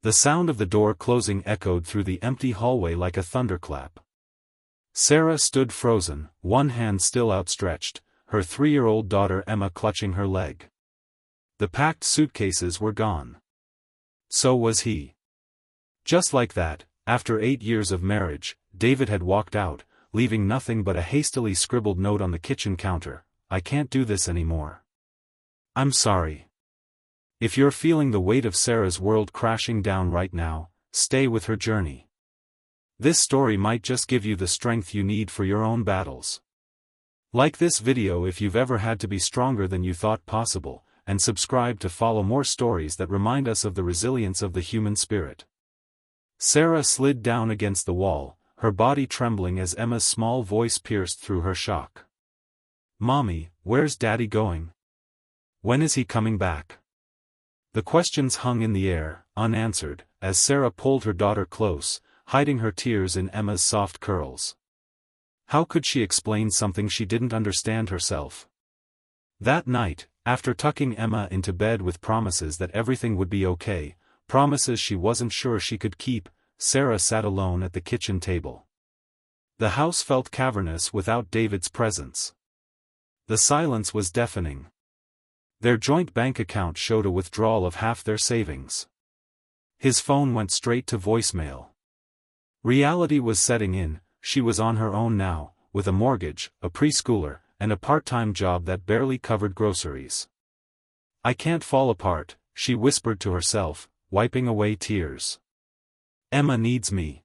The sound of the door closing echoed through the empty hallway like a thunderclap. Sarah stood frozen, one hand still outstretched, her 3-year-old daughter Emma clutching her leg. The packed suitcases were gone. So was he. Just like that, after 8 years of marriage, David had walked out, leaving nothing but a hastily scribbled note on the kitchen counter: "I can't do this anymore. I'm sorry." If you're feeling the weight of Sarah's world crashing down right now, stay with her journey. This story might just give you the strength you need for your own battles. Like this video if you've ever had to be stronger than you thought possible, and subscribe to follow more stories that remind us of the resilience of the human spirit. Sarah slid down against the wall, her body trembling as Emma's small voice pierced through her shock. "Mommy, where's Daddy going? When is he coming back?" The questions hung in the air, unanswered, as Sarah pulled her daughter close, hiding her tears in Emma's soft curls. How could she explain something she didn't understand herself? That night, after tucking Emma into bed with promises that everything would be okay, promises she wasn't sure she could keep, Sarah sat alone at the kitchen table. The house felt cavernous without David's presence. The silence was deafening. Their joint bank account showed a withdrawal of half their savings. His phone went straight to voicemail. Reality was setting in. She was on her own now, with a mortgage, a preschooler, and a part-time job that barely covered groceries. "I can't fall apart," she whispered to herself, wiping away tears. "Emma needs me."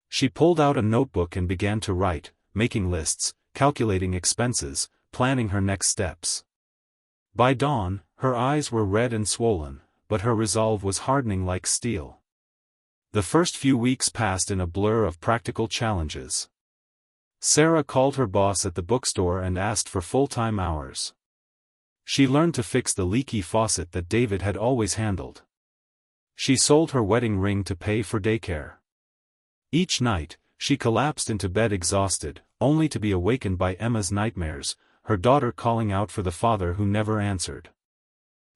She pulled out a notebook and began to write, making lists, calculating expenses, planning her next steps. By dawn, her eyes were red and swollen, but her resolve was hardening like steel. The first few weeks passed in a blur of practical challenges. Sarah called her boss at the bookstore and asked for full-time hours. She learned to fix the leaky faucet that David had always handled. She sold her wedding ring to pay for daycare. Each night, she collapsed into bed exhausted, only to be awakened by Emma's nightmares, her daughter calling out for the father who never answered.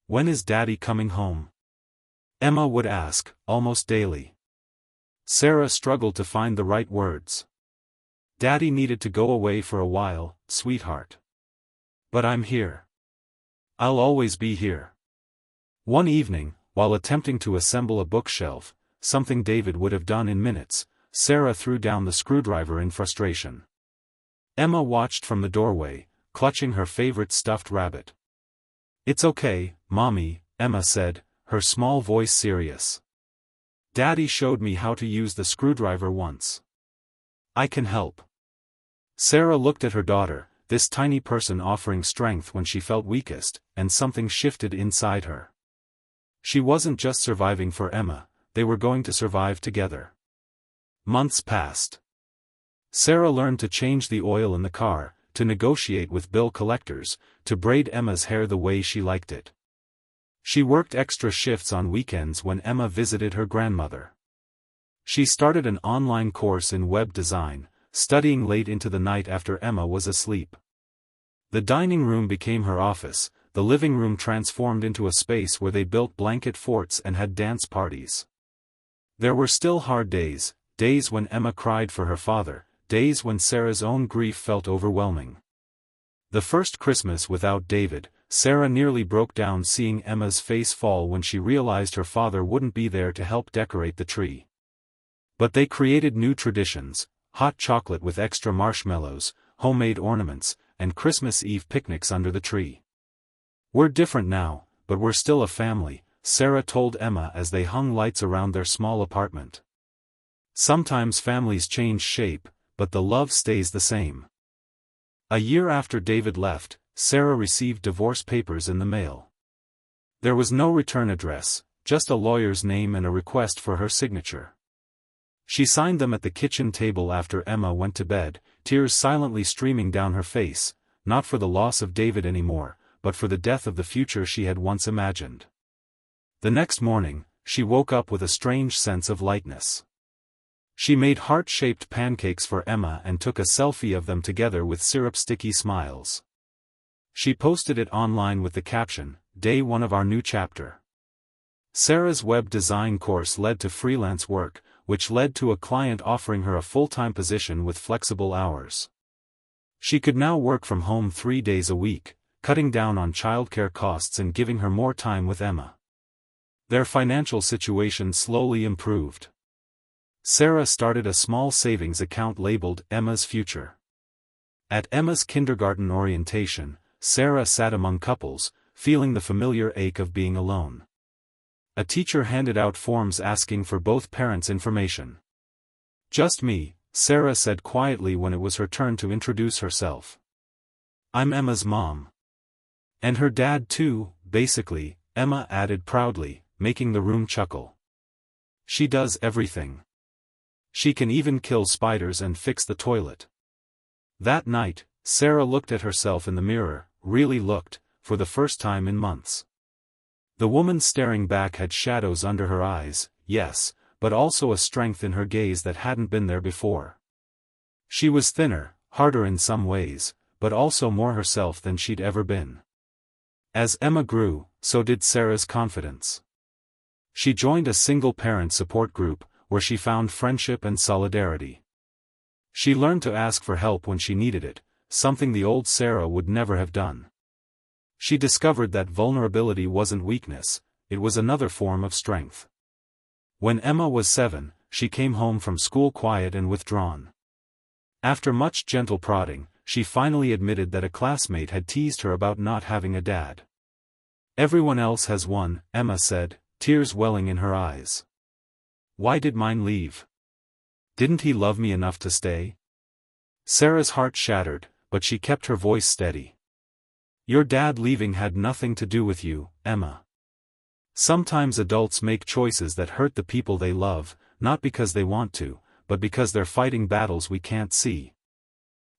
"When is Daddy coming home?" Emma would ask, almost daily. Sarah struggled to find the right words. "Daddy needed to go away for a while, sweetheart. But I'm here. I'll always be here." One evening, while attempting to assemble a bookshelf, something David would have done in minutes, Sarah threw down the screwdriver in frustration. Emma watched from the doorway, clutching her favorite stuffed rabbit. "It's okay, Mommy," Emma said, her small voice serious. "Daddy showed me how to use the screwdriver once. I can help." Sarah looked at her daughter, this tiny person offering strength when she felt weakest, and something shifted inside her. She wasn't just surviving for Emma, they were going to survive together. Months passed. Sarah learned to change the oil in the car, to negotiate with bill collectors, to braid Emma's hair the way she liked it. She worked extra shifts on weekends when Emma visited her grandmother. She started an online course in web design, studying late into the night after Emma was asleep. The dining room became her office, the living room transformed into a space where they built blanket forts and had dance parties. There were still hard days, days when Emma cried for her father, days when Sarah's own grief felt overwhelming. The first Christmas without David, Sarah nearly broke down seeing Emma's face fall when she realized her father wouldn't be there to help decorate the tree. But they created new traditions: hot chocolate with extra marshmallows, homemade ornaments, and Christmas Eve picnics under the tree. "We're different now, but we're still a family," Sarah told Emma as they hung lights around their small apartment. "Sometimes families change shape, but the love stays the same." A year after David left, Sarah received divorce papers in the mail. There was no return address, just a lawyer's name and a request for her signature. She signed them at the kitchen table after Emma went to bed, tears silently streaming down her face, not for the loss of David anymore, but for the death of the future she had once imagined. The next morning, she woke up with a strange sense of lightness. She made heart-shaped pancakes for Emma and took a selfie of them together with syrup-sticky smiles. She posted it online with the caption, "Day 1 of our new chapter." Sarah's web design course led to freelance work, which led to a client offering her a full-time position with flexible hours. She could now work from home 3 days a week, cutting down on childcare costs and giving her more time with Emma. Their financial situation slowly improved. Sarah started a small savings account labeled Emma's Future. At Emma's kindergarten orientation, Sarah sat among couples, feeling the familiar ache of being alone. A teacher handed out forms asking for both parents' information. "Just me," Sarah said quietly when it was her turn to introduce herself. "I'm Emma's mom." "And her dad too, basically," Emma added proudly, making the room chuckle. "She does everything. She can even kill spiders and fix the toilet." That night, Sarah looked at herself in the mirror, really looked, for the first time in months. The woman staring back had shadows under her eyes, yes, but also a strength in her gaze that hadn't been there before. She was thinner, harder in some ways, but also more herself than she'd ever been. As Emma grew, so did Sarah's confidence. She joined a single-parent support group, where she found friendship and solidarity. She learned to ask for help when she needed it, something the old Sarah would never have done. She discovered that vulnerability wasn't weakness, it was another form of strength. When Emma was 7, she came home from school quiet and withdrawn. After much gentle prodding, she finally admitted that a classmate had teased her about not having a dad. "Everyone else has one," Emma said, tears welling in her eyes. "Why did mine leave? Didn't he love me enough to stay?" Sarah's heart shattered, but she kept her voice steady. "Your dad leaving had nothing to do with you, Emma. Sometimes adults make choices that hurt the people they love, not because they want to, but because they're fighting battles we can't see."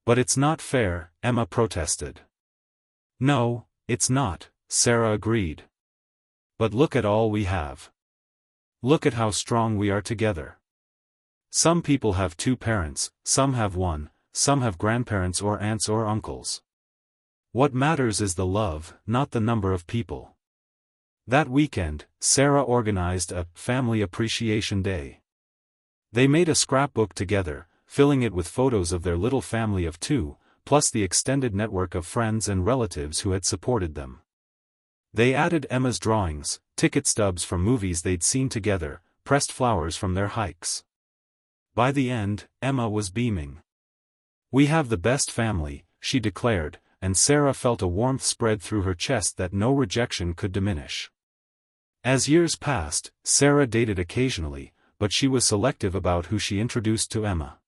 "But it's not fair," Emma protested. "No, it's not," Sarah agreed. "But look at all we have. Look at how strong we are together. Some people have 2 parents, some have 1, some have grandparents or aunts or uncles. What matters is the love, not the number of people." That weekend, Sarah organized a Family Appreciation Day. They made a scrapbook together, filling it with photos of their little family of 2, plus the extended network of friends and relatives who had supported them. They added Emma's drawings, ticket stubs from movies they'd seen together, pressed flowers from their hikes. By the end, Emma was beaming. "We have the best family," she declared, and Sarah felt a warmth spread through her chest that no rejection could diminish. As years passed, Sarah dated occasionally, but she was selective about who she introduced to Emma.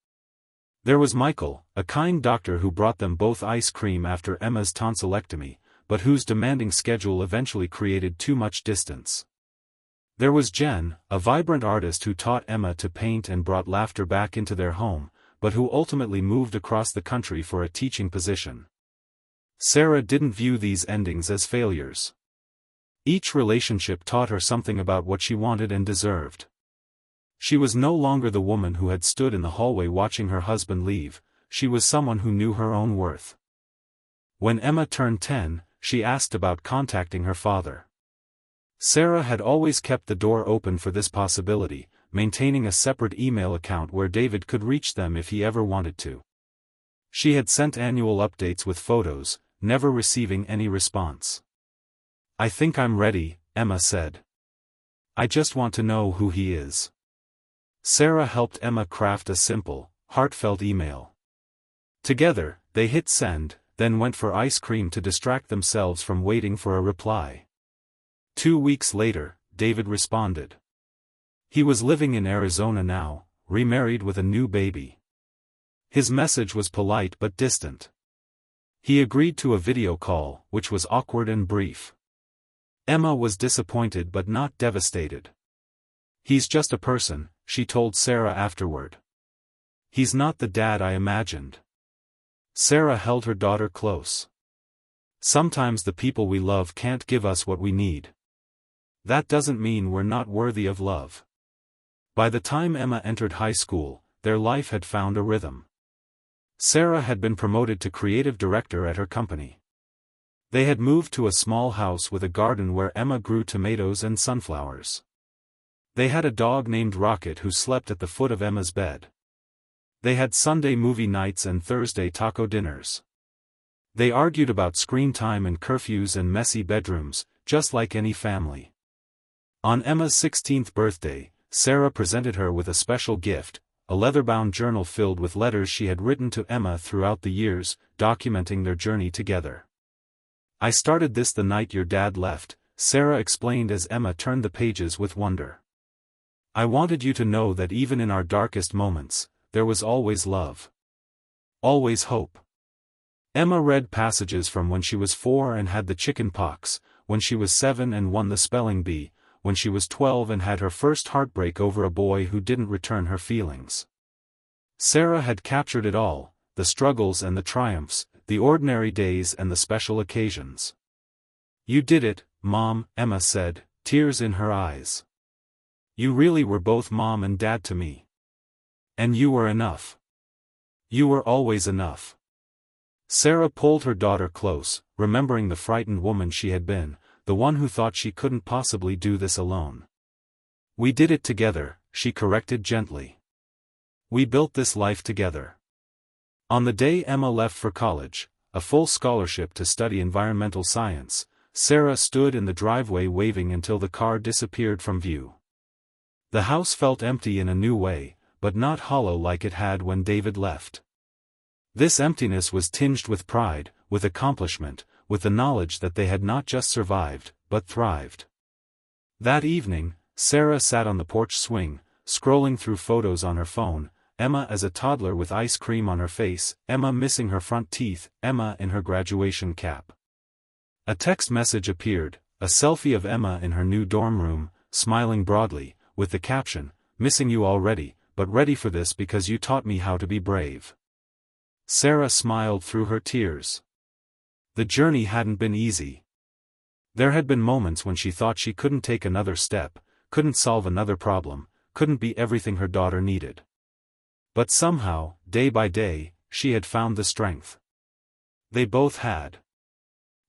There was Michael, a kind doctor who brought them both ice cream after Emma's tonsillectomy, but whose demanding schedule eventually created too much distance. There was Jen, a vibrant artist who taught Emma to paint and brought laughter back into their home, but who ultimately moved across the country for a teaching position. Sarah didn't view these endings as failures. Each relationship taught her something about what she wanted and deserved. She was no longer the woman who had stood in the hallway watching her husband leave, she was someone who knew her own worth. When Emma turned 10, she asked about contacting her father. Sarah had always kept the door open for this possibility, maintaining a separate email account where David could reach them if he ever wanted to. She had sent annual updates with photos, never receiving any response. "I think I'm ready," Emma said. "I just want to know who he is." Sarah helped Emma craft a simple, heartfelt email. Together, they hit send, then went for ice cream to distract themselves from waiting for a reply. 2 weeks later, David responded. He was living in Arizona now, remarried with a new baby. His message was polite but distant. He agreed to a video call, which was awkward and brief. Emma was disappointed but not devastated. "He's just a person," she told Sarah afterward. "He's not the dad I imagined." Sarah held her daughter close. "Sometimes the people we love can't give us what we need. That doesn't mean we're not worthy of love." By the time Emma entered high school, their life had found a rhythm. Sarah had been promoted to creative director at her company. They had moved to a small house with a garden where Emma grew tomatoes and sunflowers. They had a dog named Rocket who slept at the foot of Emma's bed. They had Sunday movie nights and Thursday taco dinners. They argued about screen time and curfews and messy bedrooms, just like any family. On Emma's 16th birthday, Sarah presented her with a special gift, a leather-bound journal filled with letters she had written to Emma throughout the years, documenting their journey together. "I started this the night your dad left," Sarah explained as Emma turned the pages with wonder. "I wanted you to know that even in our darkest moments, there was always love. Always hope." Emma read passages from when she was 4 and had the chicken pox, when she was 7 and won the spelling bee, when she was 12 and had her first heartbreak over a boy who didn't return her feelings. Sarah had captured it all, the struggles and the triumphs, the ordinary days and the special occasions. "You did it, Mom," Emma said, tears in her eyes. "You really were both mom and dad to me. And you were enough. You were always enough." Sarah pulled her daughter close, remembering the frightened woman she had been, the one who thought she couldn't possibly do this alone. "We did it together," she corrected gently. "We built this life together." On the day Emma left for college, a full scholarship to study environmental science, Sarah stood in the driveway waving until the car disappeared from view. The house felt empty in a new way, but not hollow like it had when David left. This emptiness was tinged with pride, with accomplishment, with the knowledge that they had not just survived, but thrived. That evening, Sarah sat on the porch swing, scrolling through photos on her phone, Emma as a toddler with ice cream on her face, Emma missing her front teeth, Emma in her graduation cap. A text message appeared, a selfie of Emma in her new dorm room, smiling broadly, with the caption, "Missing you already, but ready for this because you taught me how to be brave." Sarah smiled through her tears. The journey hadn't been easy. There had been moments when she thought she couldn't take another step, couldn't solve another problem, couldn't be everything her daughter needed. But somehow, day by day, she had found the strength. They both had.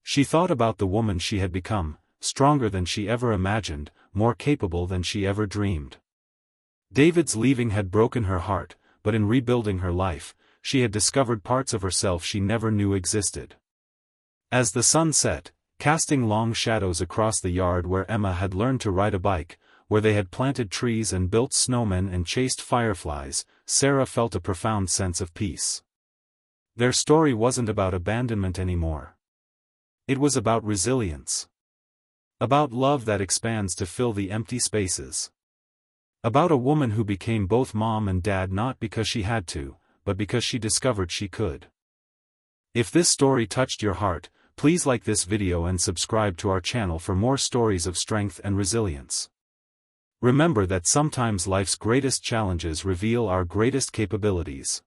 She thought about the woman she had become, stronger than she ever imagined, more capable than she ever dreamed. David's leaving had broken her heart, but in rebuilding her life, she had discovered parts of herself she never knew existed. As the sun set, casting long shadows across the yard where Emma had learned to ride a bike, where they had planted trees and built snowmen and chased fireflies, Sarah felt a profound sense of peace. Their story wasn't about abandonment anymore. It was about resilience. About love that expands to fill the empty spaces. About a woman who became both mom and dad not because she had to, but because she discovered she could. If this story touched your heart, please like this video and subscribe to our channel for more stories of strength and resilience. Remember that sometimes life's greatest challenges reveal our greatest capabilities.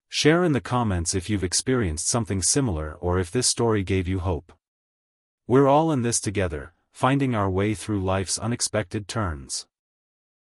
Share in the comments if you've experienced something similar or if this story gave you hope. We're all in this together, finding our way through life's unexpected turns.